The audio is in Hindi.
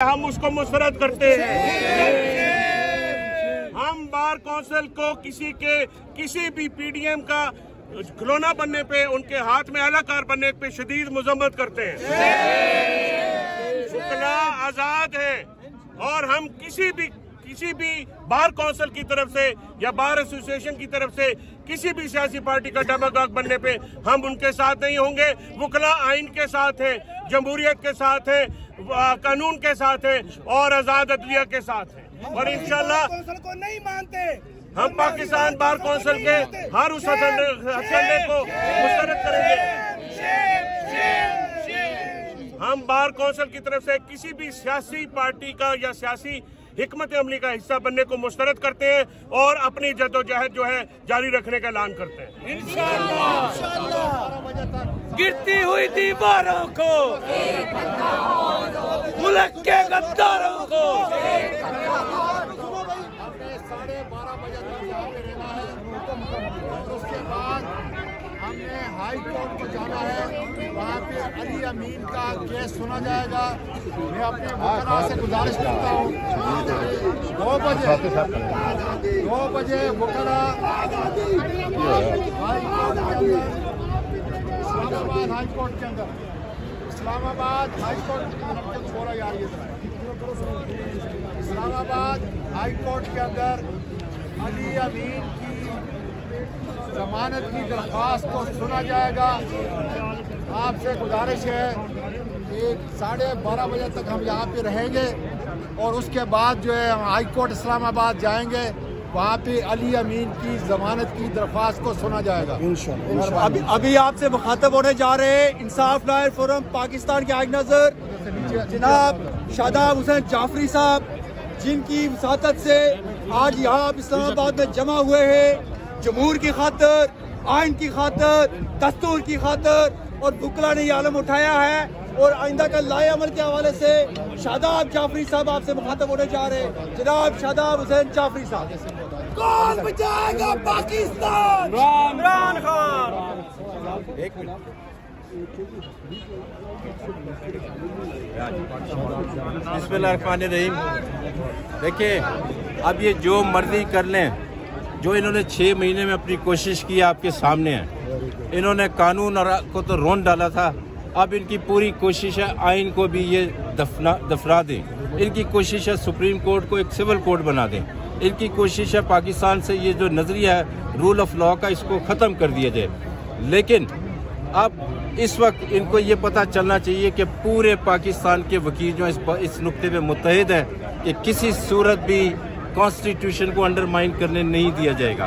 हम उसको मुस्तरद करते हैं। हम बार कौंसिल को किसी भी पीडीएम का खिलौना बनने पे, उनके हाथ में अलाकार बनने पे शदीद मजम्मत करते हैं। वकला आजाद है और हम किसी भी बार कौंसिल की तरफ से या बार एसोसिएशन की तरफ से किसी भी सियासी पार्टी का डबागाक बनने पे हम उनके साथ नहीं होंगे। वकला आइन के साथ है, जमहूरियत के साथ है, कानून के साथ है और आजाद अदलिया के साथ है। और इंशाल्लाह कौंसिल को नहीं मानते, हम पाकिस्तान बार कौंसिल के हर उस हथकंडे को मुस्तरद करेंगे। हम बार कौंसिल की तरफ से किसी भी सियासी पार्टी का या सियासी हिकमत अमली का हिस्सा बनने को मुस्तरद करते हैं और अपनी जद्दोजहद जो है जारी रखने का ऐलान करते हैं। इंशाअल्लाह गिरती हुई दीवारों को, मुल्क के गद्दारों को 12:30 बजे तक यहाँ पे रहना है। और उसके बाद हमने हाई कोर्ट को जाना है, वहाँ पे अली अमीन का केस सुना जाएगा। मैं अपने वकला से गुजारिश करता हूँ 2 बजे वकला इस्लामाबाद हाई कोर्ट के अंदर, इस्लामाबाद हाई कोर्ट छोड़ा यार ये इस्लामाबाद हाई कोर्ट के अंदर अली अमीन की जमानत की दरख्वास्त को सुना जाएगा। आपसे गुजारिश है कि 12:30 बजे तक हम यहाँ पे रहेंगे और उसके बाद जो है हम हाई कोर्ट इस्लामाबाद जाएंगे, वहाँ पे अली अमीन की जमानत की दरख्वास्त को सुना जाएगा इंशाअल्लाह। अभी आपसे मुखातब होने जा रहे हैं इंसाफ लॉयर फोरम पाकिस्तान के आग नजर जनाब शादाब हुसैन जाफरी साहब, जिनकी वसातत से आज यहाँ आप इस्लामाबाद में जमा हुए हैं जमहूर की खातिर, आइन की खातिर, दस्तूर की खातिर, और वकला ने ये आलम उठाया है। और आइंदा का लाए अमल के हवाले से शादाब जाफरी साहब आपसे मुखातब होने जा रहे हैं। जनाब शादाब हुसैन जाफरी साहब। कौन बचाएगा पाकिस्तान? इमरान खान। एक मिनट। बिस्मिल्लाहिर्रहमानिर्रहीम। देखिए, अब ये जो मर्जी कर लें, जो इन्होंने 6 महीने में अपनी कोशिश की आपके सामने है। इन्होंने कानून और को तो रोन डाला था, अब इनकी पूरी कोशिश है आइन को भी ये दफना दें। इनकी कोशिश है सुप्रीम कोर्ट को एक सिविल कोर्ट बना दें। इनकी कोशिश है पाकिस्तान से ये जो नज़रिया है रूल ऑफ लॉ का, इसको ख़त्म कर दिया जाए। लेकिन अब इस वक्त इनको ये पता चलना चाहिए कि पूरे पाकिस्तान के वकील जो इस नुक्ते पे मुत्तहिद हैं कि किसी सूरत भी कॉन्स्टिट्यूशन को अंडरमाइन करने नहीं दिया जाएगा।